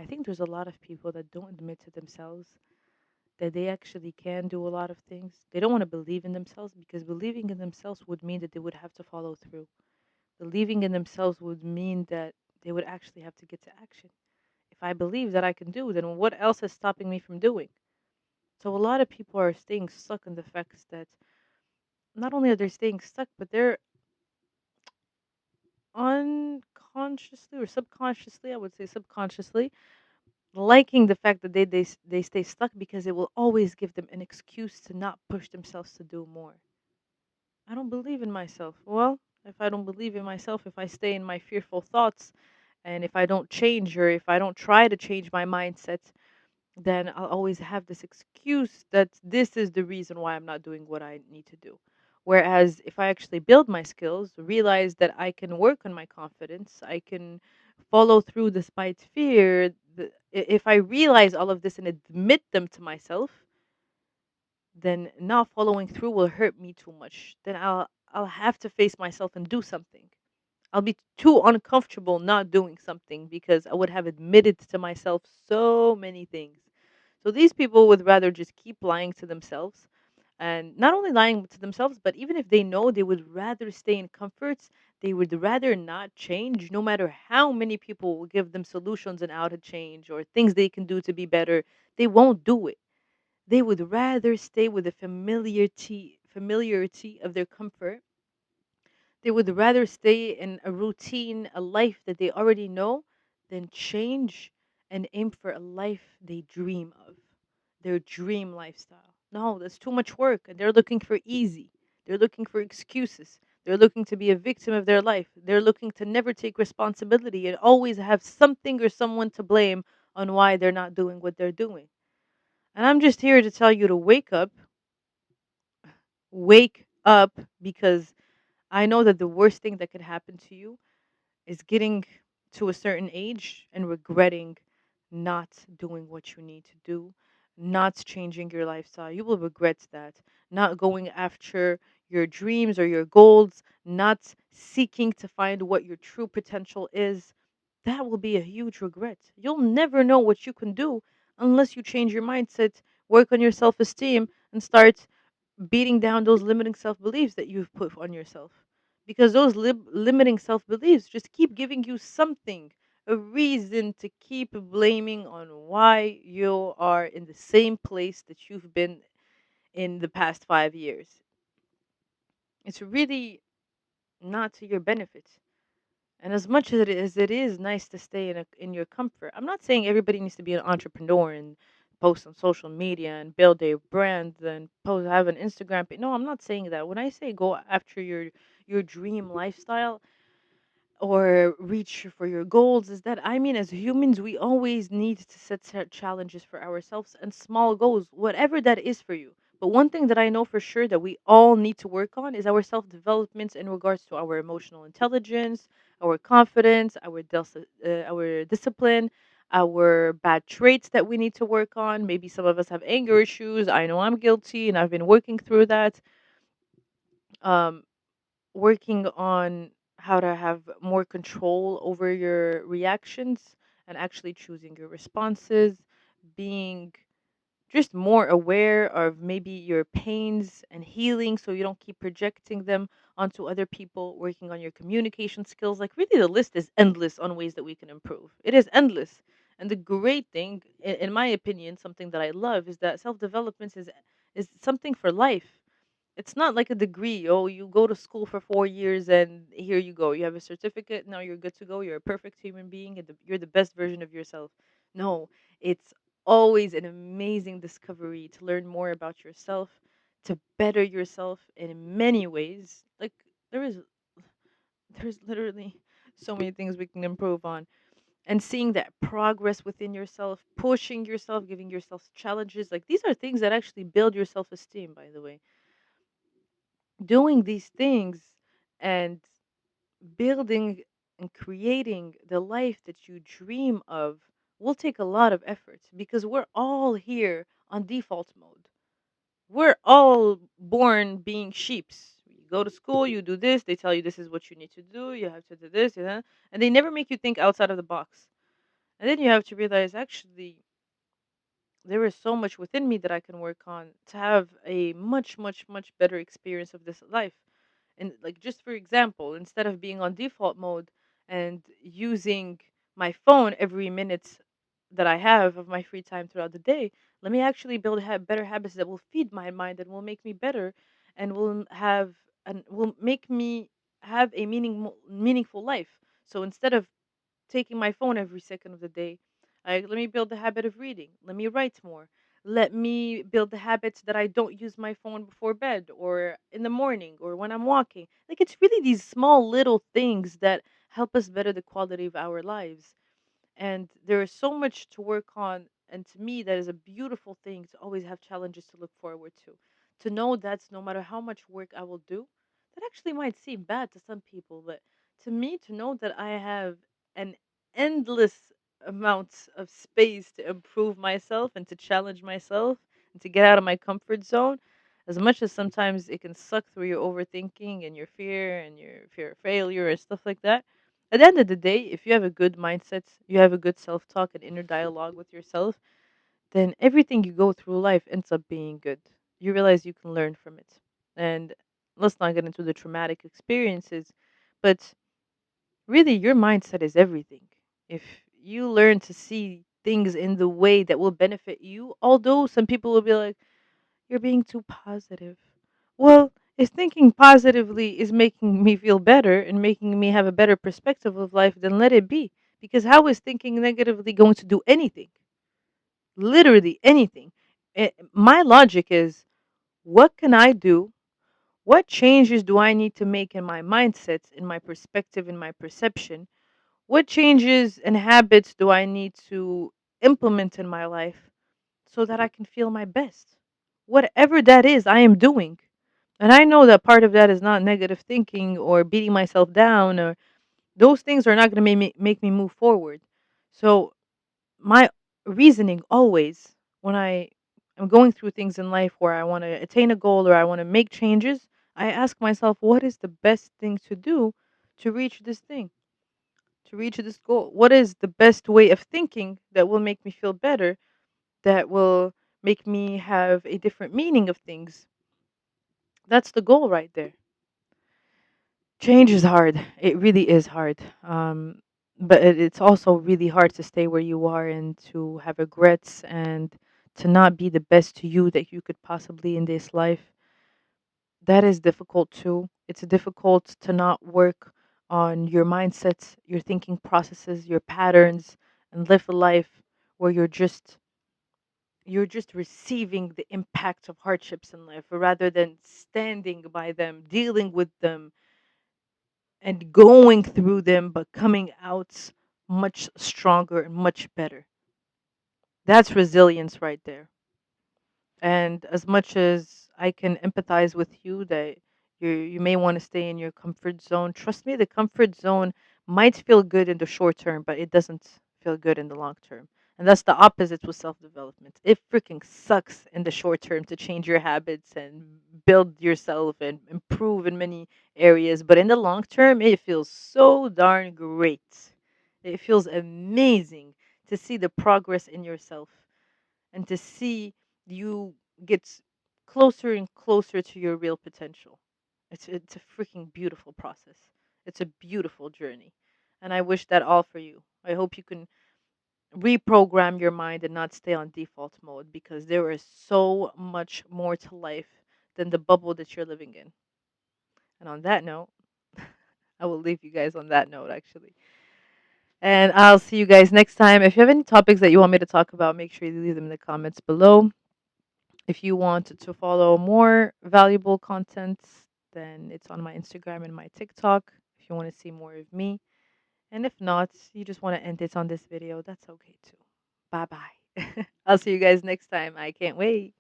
I think there's a lot of people that don't admit to themselves that they actually can do a lot of things. They don't want to believe in themselves because believing in themselves would mean that they would have to follow through. Believing in themselves would mean that they would actually have to get to action. If I believe that I can do, then what else is stopping me from doing? So a lot of people are staying stuck in the fact that not only are they staying stuck, but they're unconsciously or subconsciously, I would say subconsciously, liking the fact that they stay stuck because it will always give them an excuse to not push themselves to do more. I don't believe in myself. Well, if I don't believe in myself, if I stay in my fearful thoughts, and if I don't change or if I don't try to change my mindset, then I'll always have this excuse that this is the reason why I'm not doing what I need to do. Whereas if I actually build my skills, realize that I can work on my confidence, I can follow through despite fear. If I realize all of this and admit them to myself, then not following through will hurt me too much. Then I'll have to face myself and do something. I'll be too uncomfortable not doing something because I would have admitted to myself so many things. So these people would rather just keep lying to themselves, and not only lying to themselves, but even if they know, they would rather stay in comforts. They would rather not change, no matter how many people will give them solutions on how to change or things they can do to be better. They won't do it. They would rather stay with the familiarity of their comfort. They would rather stay in a routine, a life that they already know, than change and aim for a life they dream of, their dream lifestyle. No, that's too much work. And they're looking for easy. They're looking for excuses. They're looking to be a victim of their life. They're looking to never take responsibility and always have something or someone to blame on why they're not doing what they're doing. And I'm just here to tell you to wake up, because I know that the worst thing that could happen to you is getting to a certain age and regretting not doing what you need to do, not changing your lifestyle. You will regret that. Not going after your dreams or your goals, not seeking to find what your true potential is. That will be a huge regret. You'll never know what you can do unless you change your mindset, work on your self esteem, and start beating down those limiting self beliefs that you've put on yourself. Because those limiting self beliefs just keep giving you something, a reason to keep blaming on why you are in the same place that you've been in the past 5 years. It's really not to your benefit. And as much as it is nice to stay in your comfort, I'm not saying everybody needs to be an entrepreneur and post on social media and build a brand and post have an Instagram page. No, I'm not saying that. When I say go after your dream lifestyle or reach for your goals, is that I mean, as humans, we always need to set challenges for ourselves and small goals, whatever that is for you. But one thing that I know for sure that we all need to work on is our self development in regards to our emotional intelligence, our confidence, our discipline, our bad traits that we need to work on. Maybe some of us have anger issues. I know I'm guilty and I've been working through that. Um, Working on how to have more control over your reactions and actually choosing your responses, being just more aware of maybe your pains and healing so you don't keep projecting them onto other people, working on your communication skills. Like, really, the list is endless on ways that we can improve. It is endless. And the great thing, in my opinion, something that I love is that self development is something for life. It's not like a degree. Oh, you go to school for 4 years and here you go. You have a certificate. Now you're good to go. You're a perfect human being and you're the best version of yourself. No, it's always an amazing discovery to learn more about yourself, to better yourself in many ways. Like, there is there's literally so many things we can improve on. And seeing that progress within yourself, pushing yourself, giving yourself challenges, like these are things that actually build your self-esteem, by the way. Doing these things and building and creating the life that you dream of will take a lot of effort because we're all here on default mode. We're all born being sheeps. You go to school, you do this, they tell you this is what you need to do, you have to do this, and they never make you think outside of the box. And then you have to realize actually there is so much within me that I can work on to have a much, much, much better experience of this life. And like just for example, instead of being on default mode and using my phone every minute that I have of my free time throughout the day, let me actually build better habits that will feed my mind and will make me better and will make me have a meaningful life. So instead of taking my phone every second of the day. Let me build the habit of reading. Let me write more. Let me build the habits that I don't use my phone before bed or in the morning or when I'm walking. Like it's really these small little things that help us better the quality of our lives. And there is so much to work on. And to me, that is a beautiful thing to always have challenges to look forward to. To know that's no matter how much work I will do, that actually might seem bad to some people, but to me, to know that I have an endless amount of space to improve myself and to challenge myself and to get out of my comfort zone, as much as sometimes it can suck through your overthinking and your fear and your fear of failure and stuff like that, at the end of the day, if you have a good mindset, you have a good self talk and inner dialogue with yourself, then everything you go through life ends up being good. You realize you can learn from it. And let's not get into the traumatic experiences, but really, your mindset is everything. If you learn to see things in the way that will benefit you, although some people will be like, you're being too positive. Well, if thinking positively is making me feel better and making me have a better perspective of life, then let it be. Because how is thinking negatively going to do anything? Literally anything. My logic is, what can I do? What changes do I need to make in my mindset, in my perspective, in my perception? What changes and habits do I need to implement in my life so that I can feel my best? Whatever that is, I am doing. And I know that part of that is not negative thinking or beating myself down, or those things are not going to make me move forward. So, my reasoning always when I am going through things in life where I want to attain a goal or I want to make changes, I ask myself, what is the best thing to do to reach this thing, to reach this goal? What is the best way of thinking that will make me feel better, that will make me have a different meaning of things? That's the goal right there. Change is hard. It really is hard. But it's also really hard to stay where you are and to have regrets and to not be the best to you that you could possibly in this life. That is difficult too. It's difficult to not work on your mindsets, your thinking processes, your patterns, and live a life where you're just receiving the impact of hardships in life rather than standing by them, dealing with them, and going through them, but coming out much stronger and much better. That's resilience right there. And as much as I can empathize with you that you may want to stay in your comfort zone, trust me, the comfort zone might feel good in the short term, but it doesn't feel good in the long term. And that's the opposite with self development. It freaking sucks in the short term to change your habits and build yourself and improve in many areas. But in the long term, it feels so darn great. It feels amazing to see the progress in yourself and to see you get closer and closer to your real potential. It's a freaking beautiful process. It's a beautiful journey. And I wish that all for you. I hope you can reprogram your mind and not stay on default mode, because there is so much more to life than the bubble that you're living in. And on that note, I will leave you guys on that note actually. And I'll see you guys next time. If you have any topics that you want me to talk about, make sure you leave them in the comments below. If you want to follow more valuable content, then it's on my Instagram and my TikTok. If you want to see more of me. And if not, you just want to end it on this video, that's okay too. Bye bye. I'll see you guys next time. I can't wait.